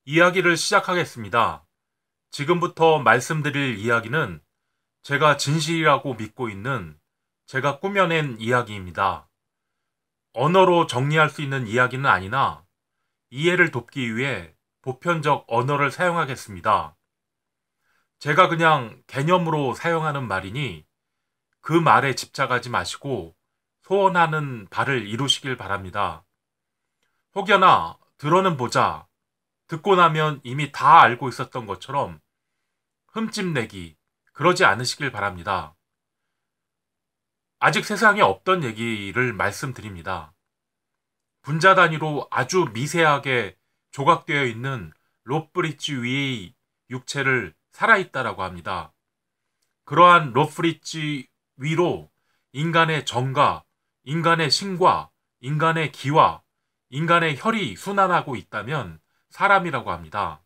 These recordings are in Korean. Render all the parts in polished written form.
이야기를 시작하겠습니다. 지금부터 말씀드릴 이야기는 제가 진실이라고 믿고 있는 제가 꾸며낸 이야기입니다. 언어로 정리할 수 있는 이야기는 아니나 이해를 돕기 위해 보편적 언어를 사용하겠습니다. 제가 그냥 개념으로 사용하는 말이니 그 말에 집착하지 마시고 소원하는 바를 이루시길 바랍니다. 혹여나 들어는 보자, 듣고 나면 이미 다 알고 있었던 것처럼 흠집내기, 그러지 않으시길 바랍니다. 아직 세상에 없던 얘기를 말씀드립니다. 분자 단위로 아주 미세하게 조각되어 있는 롯브릿지 위의 육체를 살아있다라고 합니다. 그러한 롯브릿지 위로 인간의 정과, 인간의 신과, 인간의 기와, 인간의 혈이 순환하고 있다면 사람이라고 합니다.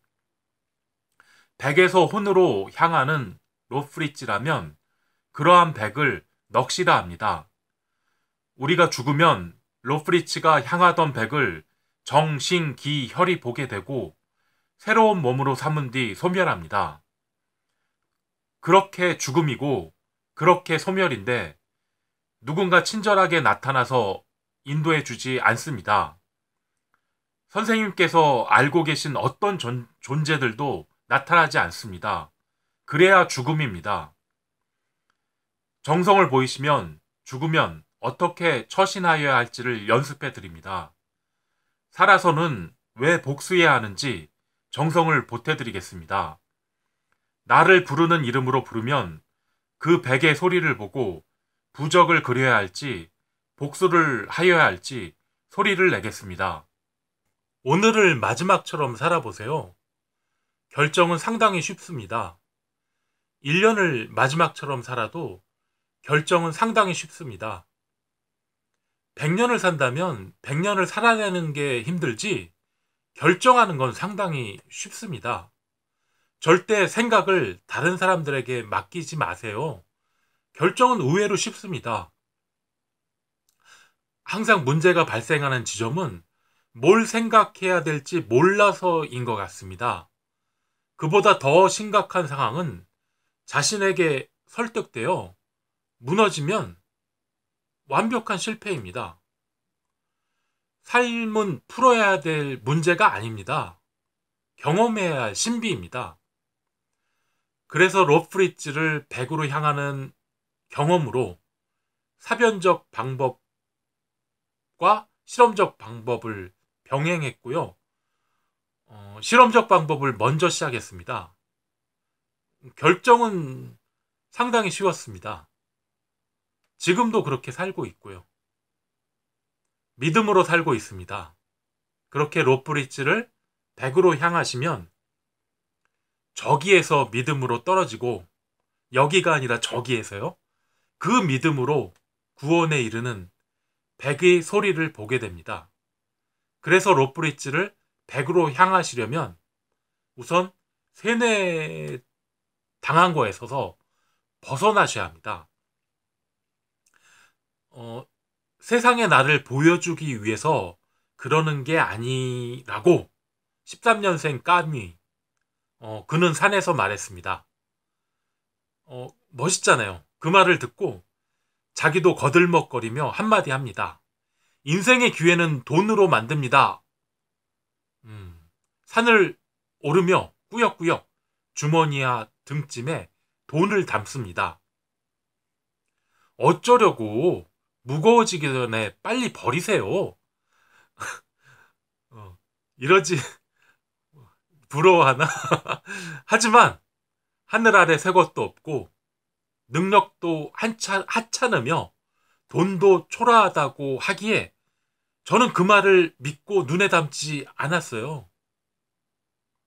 백에서 혼으로 향하는 롯브릿지라면 그러한 백을 넋이라 합니다. 우리가 죽으면 롯브릿지가 향하던 백을 정, 신, 기, 혈이 보게 되고 새로운 몸으로 삼은 뒤 소멸합니다. 그렇게 죽음이고 그렇게 소멸인데 누군가 친절하게 나타나서 인도해 주지 않습니다. 선생님께서 알고 계신 어떤 존재들도 나타나지 않습니다. 그래야 죽음입니다. 정성을 보이시면 죽으면 어떻게 처신하여야 할지를 연습해 드립니다. 살아서는 왜 복수해야 하는지 정성을 보태 드리겠습니다. 나를 부르는 이름으로 부르면 그 백의 소리를 보고 부적을 그려야 할지 복수를 하여야 할지 소리를 내겠습니다. 오늘을 마지막처럼 살아보세요. 결정은 상당히 쉽습니다. 1년을 마지막처럼 살아도 결정은 상당히 쉽습니다. 100년을 산다면 100년을 살아내는 게 힘들지 결정하는 건 상당히 쉽습니다. 절대 생각을 다른 사람들에게 맡기지 마세요. 결정은 의외로 쉽습니다. 항상 문제가 발생하는 지점은 뭘 생각해야 될지 몰라서인 것 같습니다. 그보다 더 심각한 상황은 자신에게 설득되어 무너지면 완벽한 실패입니다. 삶은 풀어야 될 문제가 아닙니다. 경험해야 할 신비입니다. 그래서 롯브릿지를 100으로 향하는 경험으로 사변적 방법과 실험적 방법을 병행했고요. 실험적 방법을 먼저 시작했습니다. 결정은 상당히 쉬웠습니다. 지금도 그렇게 살고 있고요. 믿음으로 살고 있습니다. 그렇게 롯브릿지를 100으로 향하시면 저기에서 믿음으로 떨어지고 여기가 아니라 저기에서요. 그 믿음으로 구원에 이르는 100의 소리를 보게 됩니다. 그래서 롯브릿지를 100으로 향하시려면 우선 세뇌 당한 거에 서서 벗어나셔야 합니다. 세상에 나를 보여주기 위해서 그러는 게 아니라고 13년생 까미 그는 산에서 말했습니다. 멋있잖아요. 그 말을 듣고 자기도 거들먹거리며 한마디 합니다. 인생의 기회는 돈으로 만듭니다. 산을 오르며 꾸역꾸역 주머니와 등짐에 돈을 담습니다. 어쩌려고 무거워지기 전에 빨리 버리세요. 이러지 부러워하나? 하지만 하늘 아래 새 것도 없고 능력도 하찮으며 돈도 초라하다고 하기에 저는 그 말을 믿고 눈에 담지 않았어요.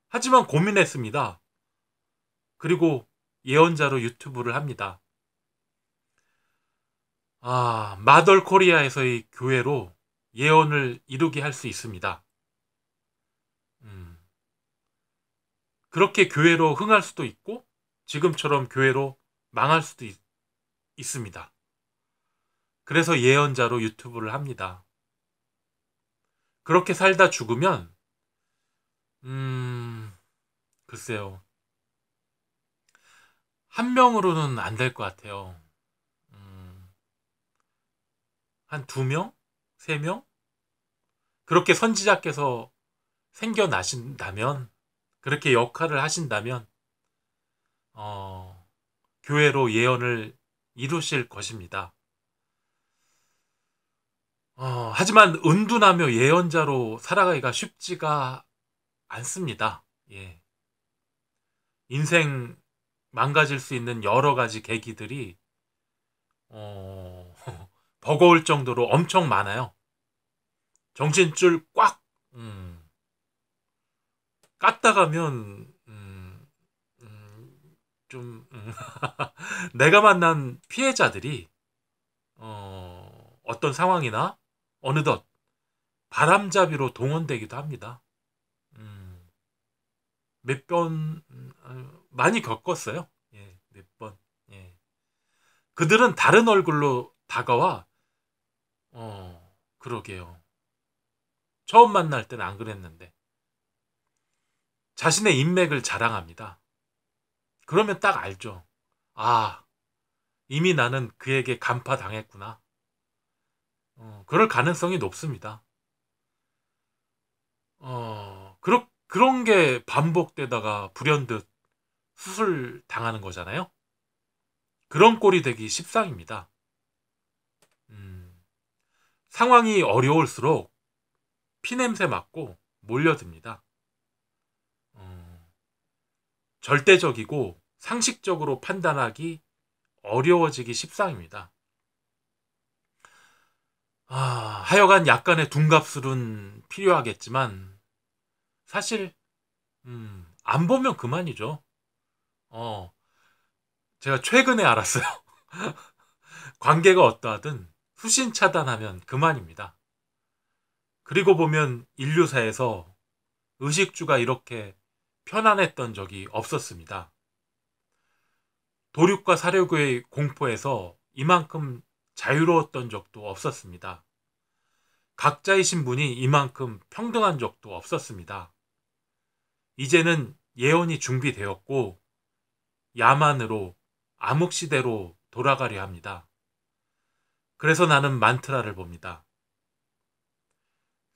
하지만 고민했습니다. 그리고 예언자로 유튜브를 합니다. 마덜 코리아에서의 교회로 예언을 이루게 할 수 있습니다. 그렇게 교회로 흥할 수도 있고 지금처럼 교회로 망할 수도 있습니다. 그래서 예언자로 유튜브를 합니다. 그렇게 살다 죽으면 글쎄요. 한 명으로는 안 될 것 같아요. 한 두 명? 세 명? 그렇게 선지자께서 생겨나신다면, 그렇게 역할을 하신다면, 교회로 예언을 이루실 것입니다. 하지만 은둔하며 예언자로 살아가기가 쉽지가 않습니다. 예. 인생 망가질 수 있는 여러 가지 계기들이 버거울 정도로 엄청 많아요. 정신줄 꽉 깠다 가면 내가 만난 피해자들이 어떤 상황이나 어느덧 바람잡이로 동원되기도 합니다. 몇 번 많이 겪었어요. 예, 몇 번. 예. 그들은 다른 얼굴로 다가와 그러게요. 처음 만날 때는 안 그랬는데 자신의 인맥을 자랑합니다. 그러면 딱 알죠. 아, 이미 나는 그에게 간파당했구나. 그럴 가능성이 높습니다. 그런 게 반복되다가 불현듯 수술 당하는 거잖아요. 그런 꼴이 되기 십상입니다. 상황이 어려울수록 피냄새 맡고 몰려듭니다. 절대적이고 상식적으로 판단하기 어려워지기 십상입니다. 하여간 약간의 둔갑술은 필요하겠지만 사실 안 보면 그만이죠. 제가 최근에 알았어요. 관계가 어떠하든 수신 차단하면 그만입니다. 그리고 보면 인류사에서 의식주가 이렇게 편안했던 적이 없었습니다. 도륙과 사륙의 공포에서 이만큼 자유로웠던 적도 없었습니다. 각자의 신분이 이만큼 평등한 적도 없었습니다. 이제는 예언이 준비되었고 야만으로 암흑시대로 돌아가려 합니다. 그래서 나는 만트라를 봅니다.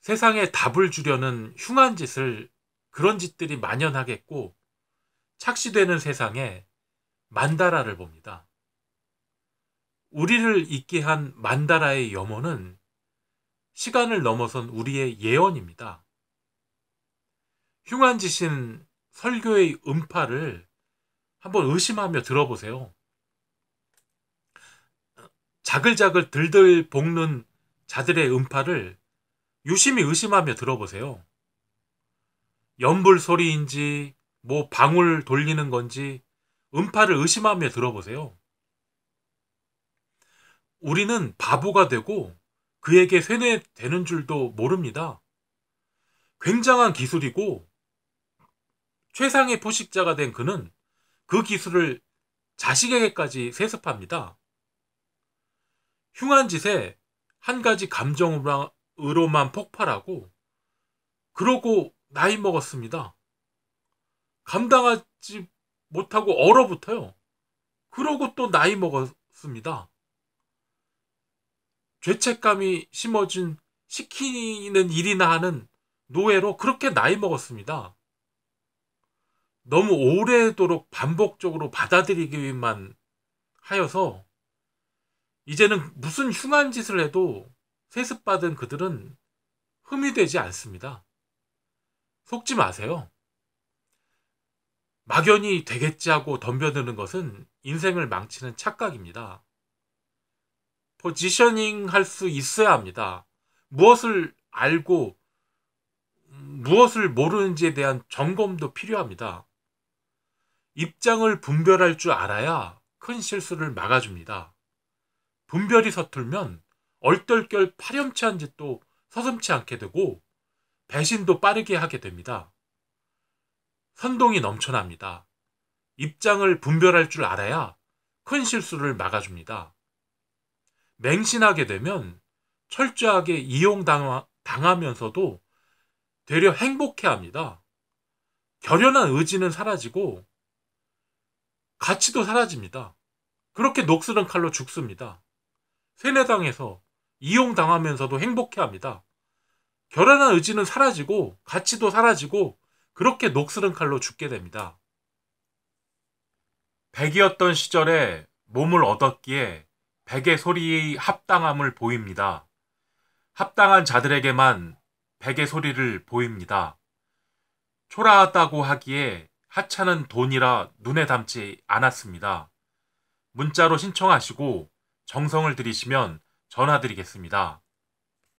세상에 답을 주려는 흉한 짓을 그런 짓들이 만연하겠고 착시되는 세상에 만다라를 봅니다. 우리를 있게 한 만다라의 염원은 시간을 넘어선 우리의 예언입니다. 흉한 짓인 설교의 음파를 한번 의심하며 들어보세요. 자글자글 들들 볶는 자들의 음파를 유심히 의심하며 들어보세요. 연불 소리인지 뭐 방울 돌리는 건지 음파를 의심하며 들어보세요. 우리는 바보가 되고 그에게 쇠뇌되는 줄도 모릅니다. 굉장한 기술이고 최상의 포식자가 된 그는 그 기술을 자식에게까지 세습합니다. 흉한 짓에 한 가지 감정으로만 폭발하고 그러고 나이 먹었습니다. 감당하지 못하고 얼어붙어요. 그러고 또 나이 먹었습니다. 죄책감이 심어진 시키는 일이나 하는 노예로 그렇게 나이 먹었습니다. 너무 오래도록 반복적으로 받아들이기만 하여서 이제는 무슨 흉한 짓을 해도 세습받은 그들은 흠이 되지 않습니다. 속지 마세요. 막연히 되겠지 하고 덤벼드는 것은 인생을 망치는 착각입니다. 포지셔닝 할 수 있어야 합니다. 무엇을 알고 무엇을 모르는지에 대한 점검도 필요합니다. 입장을 분별할 줄 알아야 큰 실수를 막아줍니다. 분별이 서툴면 얼떨결 파렴치한 짓도 서슴지 않게 되고 배신도 빠르게 하게 됩니다. 선동이 넘쳐납니다. 입장을 분별할 줄 알아야 큰 실수를 막아줍니다. 맹신하게 되면 철저하게 이용당하면서도 되려 행복해합니다. 결연한 의지는 사라지고 가치도 사라집니다. 그렇게 녹슬은 칼로 죽습니다. 세뇌당해서 이용당하면서도 행복해합니다. 결연한 의지는 사라지고 가치도 사라지고 그렇게 녹슬은 칼로 죽게 됩니다. 백이었던 시절에 몸을 얻었기에 백의 소리의 합당함을 보입니다. 합당한 자들에게만 백의 소리를 보입니다. 초라하다고 하기에 하찮은 돈이라 눈에 담지 않았습니다. 문자로 신청하시고 정성을 들이시면 전화드리겠습니다.